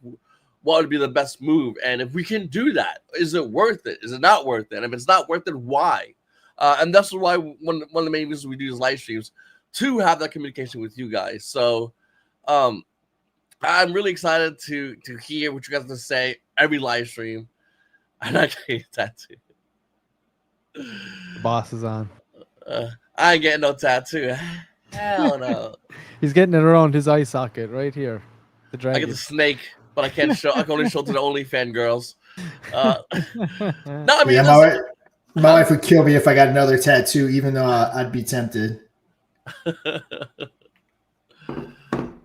what would be the best move, and if we can do that, is it worth it? Is it not worth it? And if it's not worth it, why? And that's why one of the main reasons we do these live streams, to have that communication with you guys. So I'm really excited to hear what you guys have to say every live stream. And I can't tattoo. The boss is on. I ain't getting no tattoo. Hell no. He's getting it around his eye socket right here. The I dragon. get the snake, but I can't show. I can only show to the OnlyFans girls. No, I mean, yeah, my wife would kill me if I got another tattoo, even though I'd be tempted.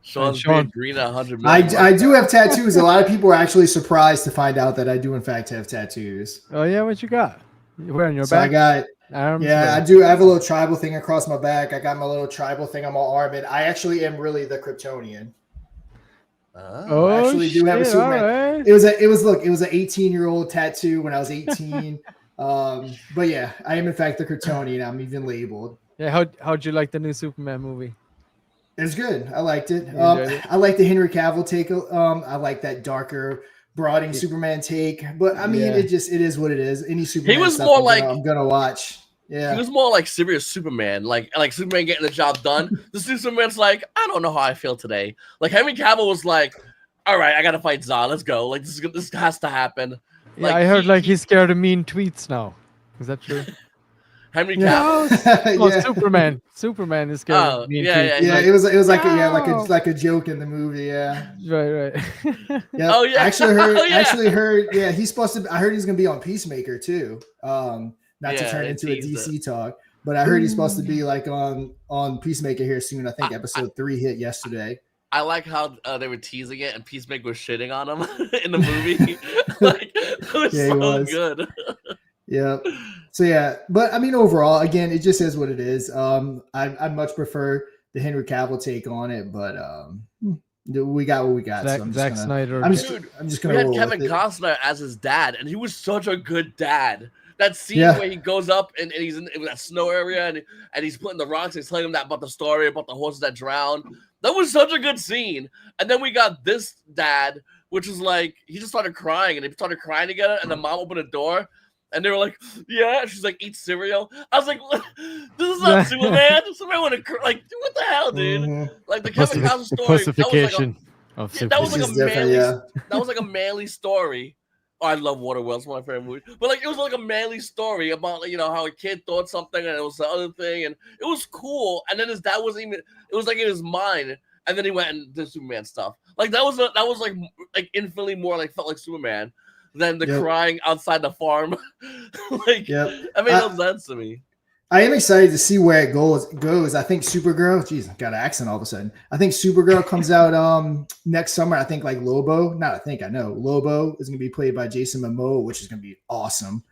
Sean's beard green at 100 million. I do have tattoos. A lot of people are actually surprised to find out that I do in fact have tattoos. Oh yeah, what you got? You wearing your So back? I got arms. I do. I have a little tribal thing across my back. I got my little tribal thing on my arm, and I actually am really the Kryptonian. Oh, I actually do have a shit, Superman. right. It was an 18-year-old tattoo when I was 18. But yeah, I am in fact the Kryptonian. I'm even labeled. Yeah, how'd you like the new Superman movie? It was good. I liked it. enjoyed it? I like the Henry Cavill take. I like that darker, brooding Superman take. But I mean, Yeah. it is what it is. Any Superman was stuff more I'm gonna watch. Yeah. He was more like serious Superman, like Superman getting the job done. This new Superman's like, I don't know how I feel today. Like Henry Cavill was like, all right, I gotta fight Zod. Let's go. Like this has to happen. Yeah, I heard he's scared of mean tweets now. Is that true? Henry Yeah. Cavill. Oh, Yeah. Superman is scared Oh, of me and yeah, Keith. yeah. He's Yeah, like, it was like "No." like a joke in the movie. Yeah. Right. Yep. Oh, yeah. Oh, yeah. Actually heard. Yeah, he's supposed to. I heard he's gonna be on Peacemaker too. Not to Yeah, turn they into a teased it. DC talk, but I heard he's supposed to be like on Peacemaker here soon. I think episode 3 hit yesterday. I like how they were teasing it and Peacemaker was shitting on him in the movie. Like, it was Yeah, he so was. good. Yeah. So yeah, but I mean, overall, again, it just is what it is. I much prefer the Henry Cavill take on it, but we got what we got. So I'm Zack just Snyder. I'm Dude, just we gonna had roll Kevin with it. Costner as his dad, and he was such a good dad. That scene Yeah. where he goes up and he's in that snow area and he's putting the rocks and he's telling him that about the story about the horses that drowned. That was such a good scene. And then we got this dad, which is like, he just started crying and they started crying together. And the mom opened the door and they were like, yeah. She's like, eat cereal. I was like, this is not Superman. Superman would have, like, what the hell, dude? Mhm. Like the Kevin Costner The story. pussification of That was like It's a just different, manly. yeah. That was like a manly story. Oh, I love Waterworld. It's my favorite movie. But like, it was like a manly story about, like, you know, how a kid thought something and it was the other thing, and it was cool. And then his dad wasn't even. It was like in his mind, and then he went and did Superman stuff. Like that was like infinitely more like felt like Superman than the crying outside the farm. Like, that made no sense to me. I am excited to see where it goes. I think Supergirl, geez, I got an accent all of a sudden. I think Supergirl comes out next summer. I think like Lobo, not I think I know. Lobo is gonna be played by Jason Momoa, which is gonna be awesome.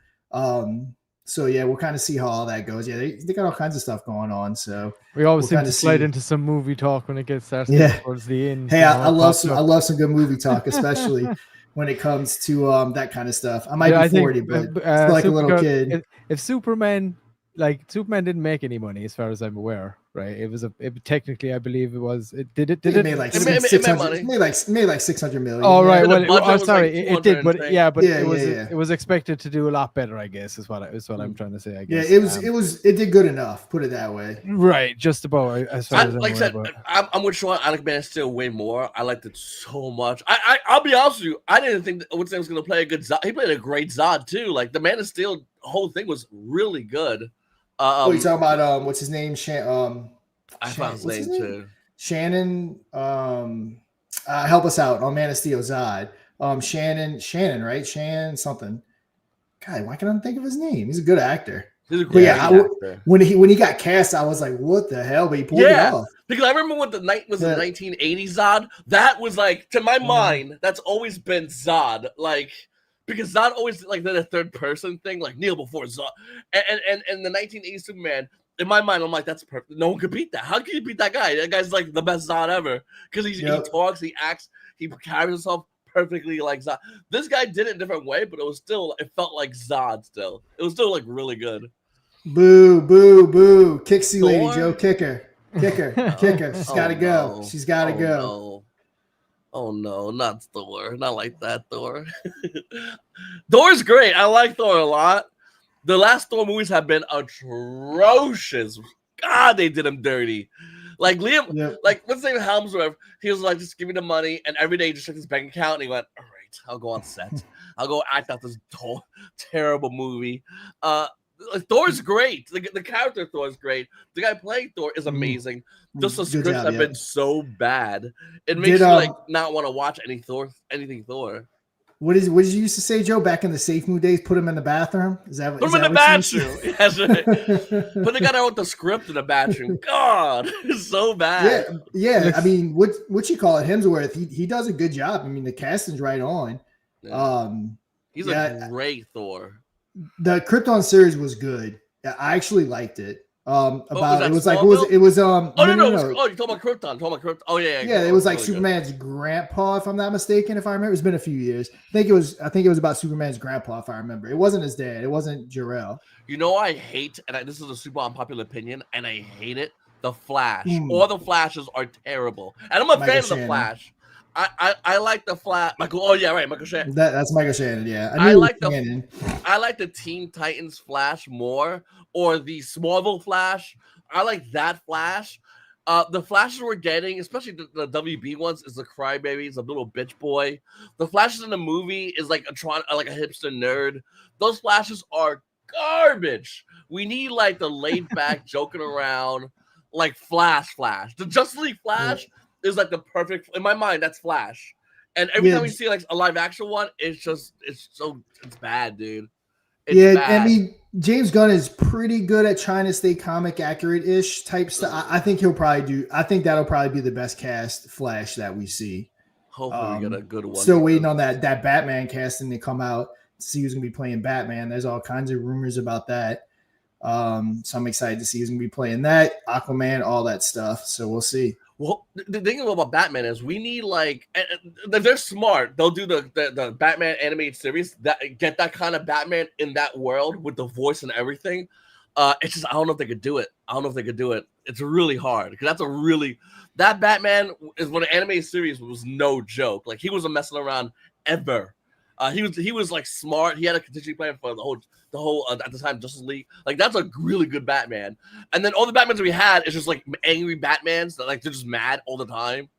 So yeah, we'll kind of see how all that goes. Yeah, they got all kinds of stuff going on. So we always seem to slide into some movie talk when it gets started towards the end. Hey, I love some good movie talk, especially when it comes to that kind of stuff. I might be 40, but still like a little kid. If Superman didn't make any money, as far as I'm aware, right? It technically, I believe it was. It made like $600 made like 600 million. Oh right, well, sorry, like it did, but it was expected to do a lot better, I guess, is what I'm trying to say. I guess. Yeah, it did good enough. Put it that way. Right, just about. As far as like I said, I'm with Sean. I like Man of Steel way more. I liked it so much. I'll be honest with you. I didn't think that what's name was going to play a good Zod. He played a great Zod too. Like the Man of Steel whole thing was really good. What are you talking about? What's his name? I found his name too. Shannon. Help us out on Man of Steel Zod. Shannon, right? Shannon something. God, why can't I think of his name? He's a good actor. He's a great actor. When he got cast, I was like, what the hell? But he pulled it off. Because I remember what the 1980s Zod. That was like, to my mind, that's always been Zod. Like, because Zod always like did a third person thing, like kneel before Zod. And the 1980s Superman, in my mind, I'm like, that's perfect. No one could beat that. How can you beat that guy? That guy's like the best Zod ever. Because he talks, he acts, he carries himself perfectly like Zod. This guy did it a different way, but it felt like Zod still. It was still like really good. Boo, boo, boo. Kixie lady, Joe. Kick her. She's gotta go. No. She's gotta go. No. Oh no, not Thor. Not like that, Thor. Thor's great. I like Thor a lot. The last Thor movies have been atrocious. God, they did him dirty. Like Liam, like what's his name, Helmsworth, he was like, just give me the money, and every day he just checked his bank account and he went, all right, I'll go on set. I'll go act out this terrible movie. Thor's great. The character Thor is great. The guy playing Thor is amazing. Just the scripts have been so bad. It makes you like not want to watch anything Thor. What did you used to say, Joe? Back in the Safe Mood days, put him in the bathroom. Is that put him in the bathroom? Yes, right. Put the guy out with the script in the bathroom. God, it's so bad. Yeah. I mean, what you call it, Hemsworth? He does a good job. I mean, the casting's right on. Yeah. He's a great Thor. The Krypton series was good. I actually liked it. No. Oh, you're talking about Krypton. Oh yeah. It was like Superman's grandpa, if I'm not mistaken. If I remember, it's been a few years. I think it was about Superman's grandpa, if I remember. It wasn't his dad. It wasn't Jor-El. You know, I hate, and this is a super unpopular opinion, and I hate it. The Flash. All the Flashes are terrible, and I'm a fan of the Flash. I like the Flash. Michael Shannon. That's Michael Shannon. Yeah, I like the Teen Titans Flash more, or the Smallville Flash. I like that Flash. The Flashes we're getting, especially the WB ones, is the crybaby. He's a little bitch boy. The Flashes in the movie is like a hipster nerd. Those Flashes are garbage. We need like the laid back, joking around, like Flash. The Justice League Flash is like the perfect, in my mind, that's Flash. And every time we see like a live action one, it's bad, dude. It's bad. I mean, James Gunn is pretty good at trying to stay comic accurate-ish type stuff. I think I think that'll probably be the best cast Flash that we see. Hopefully we get a good one. Still waiting on that Batman casting to come out to see who's gonna be playing Batman. There's all kinds of rumors about that. So I'm excited to see who's gonna be playing that, Aquaman, all that stuff. So we'll see. Well, the thing about Batman is we need like, if they're smart, they'll do the Batman animated series that get that kind of Batman in that world with the voice and everything. It's just I don't know if they could do it. It's really hard because that Batman is when the animated series was no joke. Like he wasn't messing around ever. He was like smart. He had a contingency plan for the whole at the time Justice League. Like that's a really good Batman. And then all the Batmans we had is just like angry Batmans that like they're just mad all the time.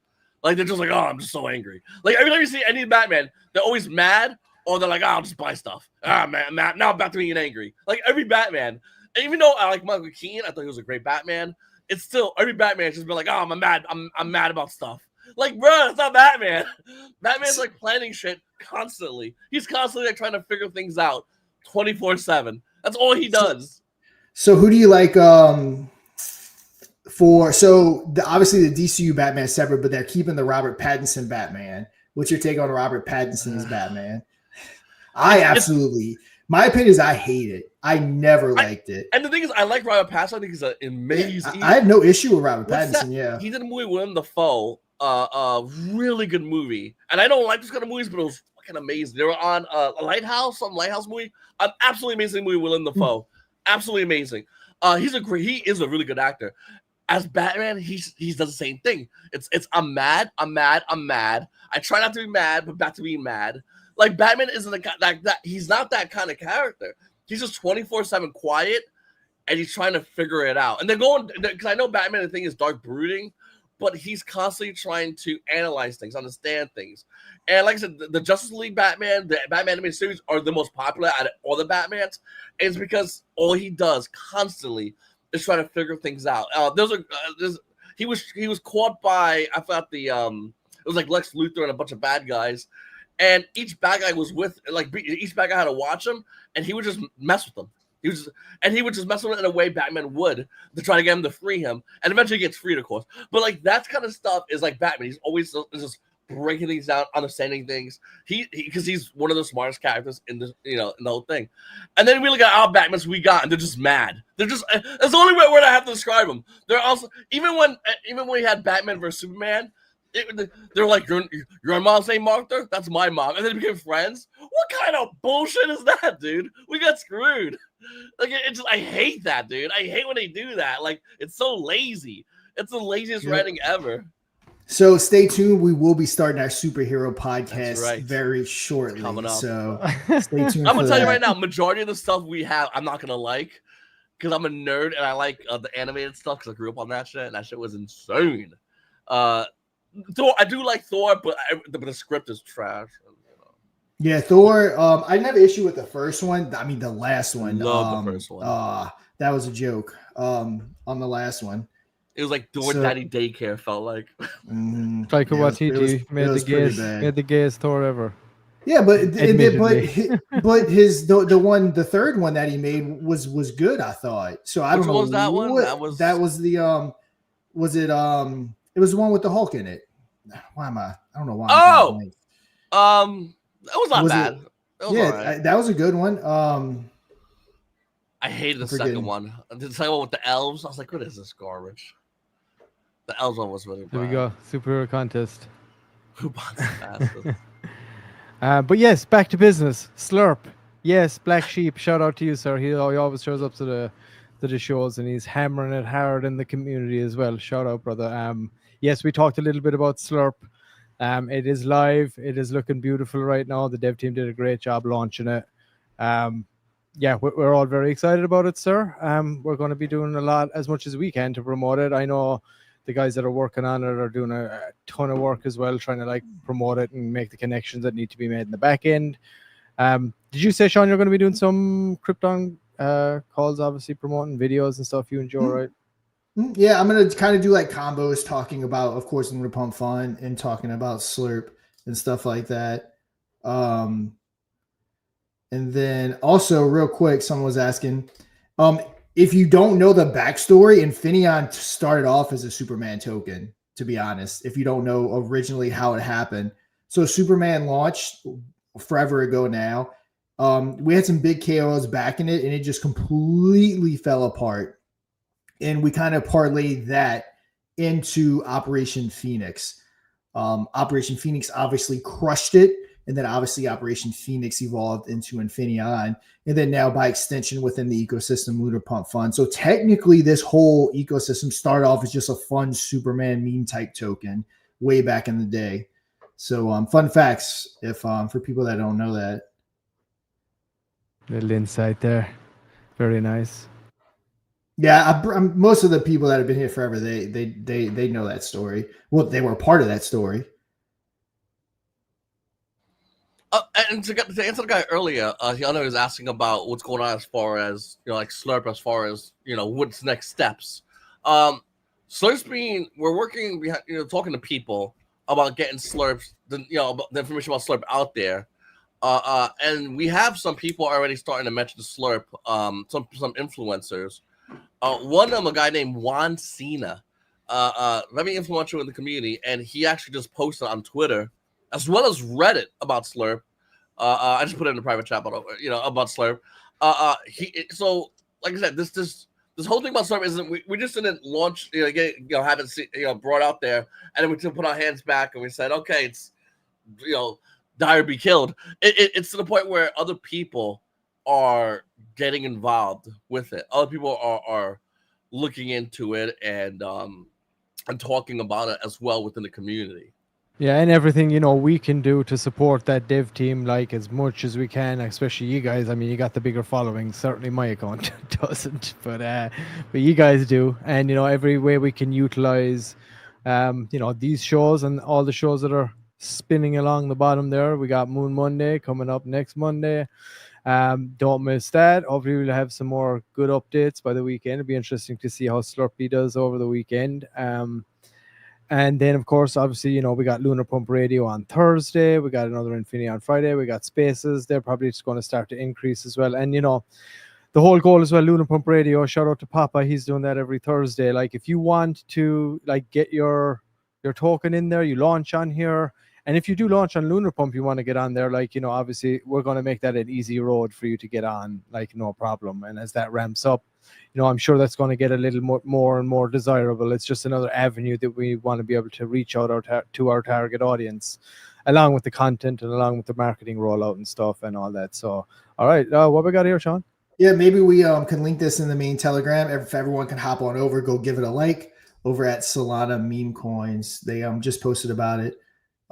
Like they're just like, oh, I'm just so angry. Like every time you see any Batman, they're always mad or they're like, oh, I'll just buy stuff. Man, now I'm back to being angry. Like every Batman. And even though I like Michael Keaton, I thought he was a great Batman. It's still every Batman just been like, oh, I'm mad about stuff. Like, bro, it's not Batman. Batman's like planning shit constantly. He's constantly like trying to figure things out 24/7. That's all he does. So who do you like obviously the DCU Batman is separate, but they're keeping the Robert Pattinson Batman. What's your take on Robert Pattinson as Batman? My opinion is I hate it. I never liked it. And the thing is, I like Robert Pattinson. I think he's an amazing. I have no issue with Robert Pattinson. Yeah, he did a movie Willem Dafoe. Really good movie, and I don't like this kind of movies, but it was fucking amazing. They were on a Lighthouse movie. An absolutely amazing movie, Willem Dafoe. Absolutely amazing. He is a really good actor. As Batman, he does the same thing. It's I'm mad. I try not to be mad, but back to being mad. Like Batman isn't that he's not that kind of character. He's just 24/7 quiet, and he's trying to figure it out. And they're going because I know Batman. The thing is dark brooding. But he's constantly trying to analyze things, understand things. And like I said, the Justice League Batman, the Batman animated series are the most popular out of all the Batmans. And it's because all he does constantly is trying to figure things out. He was caught by, I thought it was like Lex Luthor and a bunch of bad guys. And each bad guy was each bad guy had to watch him, and he would just mess with them. He would just mess with it in a way Batman would to try to get him to free him, and eventually he gets freed, of course. But like that kind of stuff is like Batman. He's always just breaking things down, understanding things. Because he's one of the smartest characters in the in the whole thing. And then we look at our Batmans we got, and they're just mad. They're just that's the only word I have to describe them. They're also even when we had Batman versus Superman. They're like, your mom's name Martha? That's my mom. And then they became friends? What kind of bullshit is that, dude? We got screwed. Like, I hate that, dude. I hate when they do that. Like, it's so lazy. It's the laziest writing ever. So stay tuned. We will be starting our superhero podcast very shortly. Coming up. So stay tuned. I'm going to tell you right now, majority of the stuff we have, I'm not going to like. Because I'm a nerd and I like the animated stuff because I grew up on that shit. And that shit was insane. Thor, I do like Thor, but the script is trash. Yeah, Thor. I didn't have an issue with the first one. I mean, the last one. Love the first one. That was a joke. On the last one, it was like Thor Daddy Daycare. Felt like. Taika Waititi made the gayest Thor ever. Yeah, but his the third one that he made was good. I thought so. I don't know. Which was that one? That was the Was it It was the one with the Hulk in it. Why am I? I don't know why. That was not bad. That was a good one. I hated the second one. The second one with the elves. I was like, what is this garbage? The elves one was really bad. There we go. Superhero contest. Who bought the fastest? But yes, back to business. Slurp. Yes, Black Sheep. Shout out to you, sir. He always shows up to the shows and he's hammering it hard in the community as well. Shout out, brother. Yes, we talked a little bit about Slurp. It is live. It is looking beautiful right now. The dev team did a great job launching it. Yeah, we're all very excited about it, sir. We're going to be doing as much as we can to promote it. I know the guys that are working on it are doing a ton of work as well, trying to promote it and make the connections that need to be made in the back end. Did you say, Sean, you're going to be doing some Krypton calls, obviously promoting videos and stuff you enjoy, right? Yeah, I'm gonna kind of do like combos, talking about, of course, LunarPumpFun and talking about Slurp and stuff like that. And then also, real quick, someone was asking, if you don't know the backstory, Infinion started off as a Superman token. To be honest, if you don't know originally how it happened, so Superman launched forever ago now. We had some big KOs back in it, and it just completely fell apart. And we kind of parlayed that into Operation Phoenix. Operation Phoenix obviously crushed it, and then obviously Operation Phoenix evolved into Infinion, and then now by extension within the ecosystem, LunarPumpFun. So technically, this whole ecosystem started off as just a fun Superman meme type token way back in the day. So fun facts, if for people that don't know that. Little insight there. Very nice. Yeah, most of the people that have been here forever, they know that story. Well, they were part of that story. And to answer the guy earlier, he was asking about what's going on as far as like Slurp, as far as what's next steps. Slurp's we're working behind, talking to people about getting Slurps, the information about Slurp out there. And we have some people already starting to mention Slurp. Some influencers. One of them, a guy named Juan Cena, very influential in the community, and he actually just posted on Twitter as well as Reddit about Slurp. I just put it in the private chat, but about Slurp. So like I said, this whole thing about Slurp isn't we just didn't launch, have it brought out there, and then we just put our hands back and we said, okay, it's die or be killed. It's to the point where other people are getting involved with it. Other people are looking into it and talking about it as well within the community. Yeah, and everything we can do to support that dev team, like as much as we can, especially you guys. I mean, you got the bigger following. Certainly, my account doesn't, but you guys do. And every way we can utilize, these shows and all the shows that are spinning along the bottom there. We got Moon Monday coming up next Monday. Don't miss that. Hopefully, we'll have some more good updates by the weekend. It'll be interesting to see how Slurpee does over the weekend. And then, of course, obviously, we got Lunar Pump Radio on Thursday. We got another Infinaeon Friday. We got Spaces. They're probably just going to start to increase as well. And, the whole goal as well, Lunar Pump Radio, shout out to Papa. He's doing that every Thursday. Like, if you want to, get your token in there, you launch on here. And if you do launch on Lunar Pump, you want to get on there, obviously, we're going to make that an easy road for you to get on, no problem. And as that ramps up, I'm sure that's going to get a little more and more desirable. It's just another avenue that we want to be able to reach out to our target audience, along with the content and along with the marketing rollout and stuff and all that. So, all right, what we got here, Sean? Yeah, maybe we can link this in the main Telegram. If everyone can hop on over, go give it a like over at Solana Meme Coins. They just posted about it.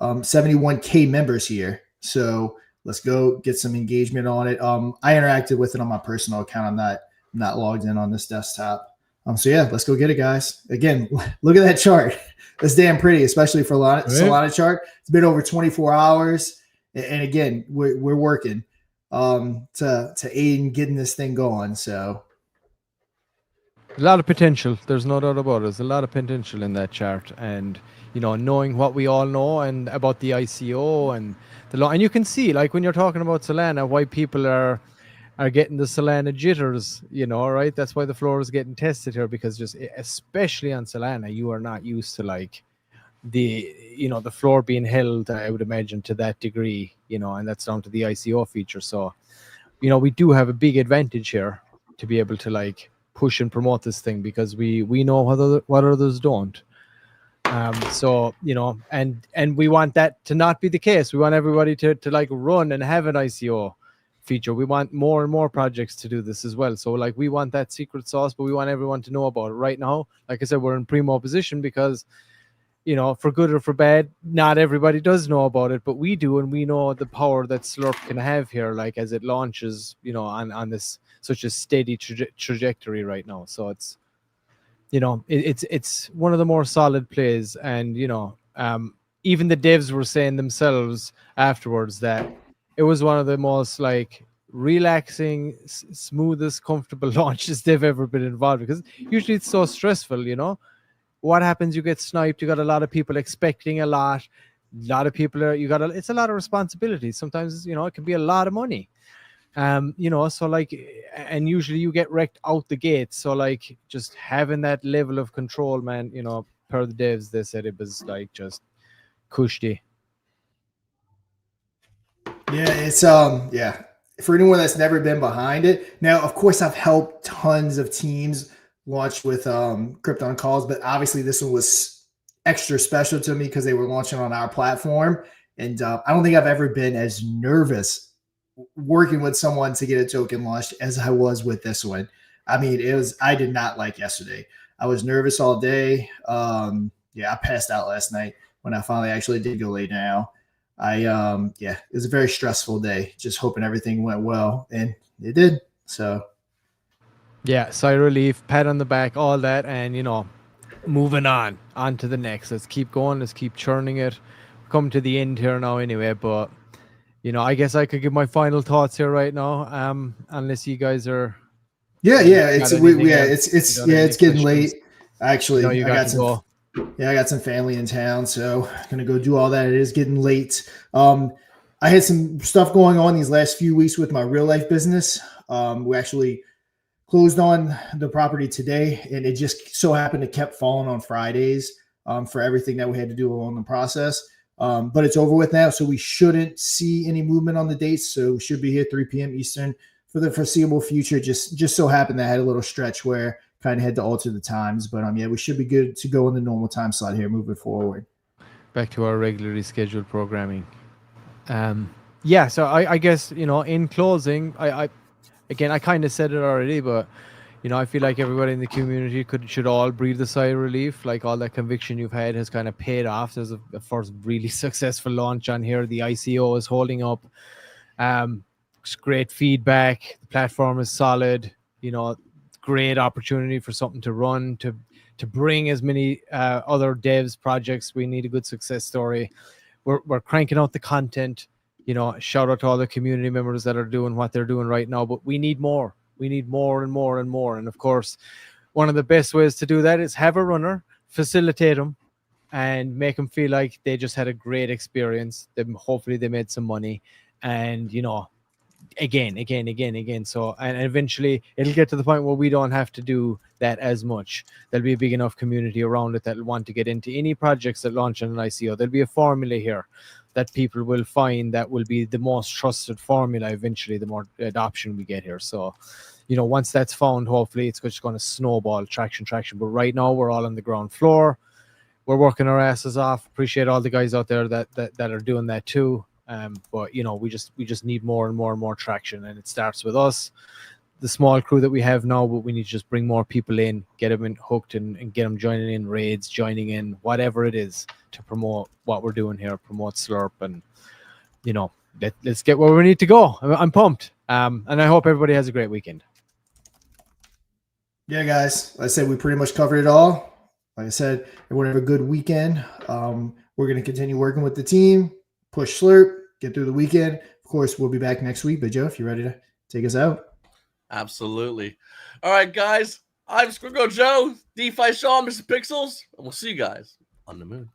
71K members here. So let's go get some engagement on it. I interacted with it on my personal account. I'm not logged in on this desktop. So yeah, let's go get it, guys. Again, look at that chart. That's damn pretty, especially for Solana chart. It's been over 24 hours. And again, we're working to aid in getting this thing going. So a lot of potential. There's no doubt about it. There's a lot of potential in that chart. And knowing what we all know and about the ICO and and you can see, like, when you're talking about Solana, why people are getting the Solana jitters, right? That's why the floor is getting tested here, because just especially on Solana, you are not used to the floor being held, I would imagine, to that degree, and that's down to the ICO feature. So, we do have a big advantage here to be able to push and promote this thing, because we know what others don't. So, and we want that to not be the case. We want everybody to run and have an ICO feature. We want more and more projects to do this as well. So we want that secret sauce, but we want everyone to know about it. Right now, like I said, we're in primo position because, for good or for bad, not everybody does know about it, but we do, and we know the power that Slurp can have here, as it launches, on this such a steady trajectory right now. So it's, it's one of the more solid plays. And, even the devs were saying themselves afterwards that it was one of the most relaxing, smoothest, comfortable launches they've ever been involved, because usually it's so stressful, you know. What happens? You get sniped. You got a lot of people expecting a lot. A lot of people are. It's a lot of responsibility. Sometimes, you know, it can be a lot of money. You know, so like, and usually you get wrecked out the gate. So like, just having that level of control, man. You know, per the devs, they said it was like just cushy. Yeah, it's yeah. For anyone that's never been behind it. Now, of course, I've helped tons of teams launch with Krypton calls, but obviously this one was extra special to me because they were launching on our platform. And I don't think I've ever been as nervous working with someone to get a token launched as I was with this one. I mean, I did not like yesterday. I was nervous all day. Yeah, I passed out last night when I finally actually did go lay down. Yeah, it was a very stressful day, just hoping everything went well, and it did. So yeah, sigh of relief, pat on the back, all that, and you know, moving on to the next. Let's keep going. Let's keep churning it. Come to the end here now, anyway. But you know, I guess I could give my final thoughts here right now. Unless you guys are. It's getting late. Actually, I got some family in town, so I'm gonna go do all that. It is getting late. I had some stuff going on these last few weeks with my real life business. We actually closed on the property today, and it just so happened it kept falling on Fridays for everything that we had to do along the process. But it's over with now, so we shouldn't see any movement on the dates. So we should be here 3 p.m. Eastern for the foreseeable future. Just so happened that I had a little stretch where kind of had to alter the times, but yeah, we should be good to go in the normal time slot here moving forward. Back to our regularly scheduled programming. Yeah, so I guess, you know, in closing, I kind of said it already, but you know, I feel like everybody in the community should all breathe a sigh of relief. Like, all that conviction you've had has kind of paid off. There's a first really successful launch on here. The ICO is holding up. It's great feedback. The platform is solid. You know, great opportunity for something to run, to bring as many other devs projects. We need a good success story. We're cranking out the content. You know, shout out to all the community members that are doing what they're doing right now, but we need more. We need more and more and more. And of course, one of the best ways to do that is have a runner, facilitate them, and make them feel like they just had a great experience. Hopefully they made some money, and you know, again. So, and eventually it'll get to the point where we don't have to do that as much. There'll be a big enough community around it that'll want to get into any projects that launch on an ICO. There'll be a formula here that people will find that will be the most trusted formula eventually, the more adoption we get here. So, you know, once that's found, hopefully it's just going to snowball traction. But right now we're all on the ground floor. We're working our asses off. Appreciate all the guys out there that are doing that too. But you know, we just need more and more traction, and it starts with us, the small crew that we have now. But we need to just bring more people in, get them hooked, and get them joining in raids, joining in whatever it is to promote what we're doing here, promote Slurp, and you know, let's get where we need to go. I'm pumped, and I hope everybody has a great weekend. Yeah, guys, like I said, we pretty much covered it all. Like I said, everyone have a good weekend. We're going to continue working with the team, push Slurp, get through the weekend. Of course, we'll be back next week. But Joe, if you're ready to take us out. Absolutely. All right, guys. I'm Squiggle Joe, DeFi Sean, Mr. Pixels, and we'll see you guys on the moon.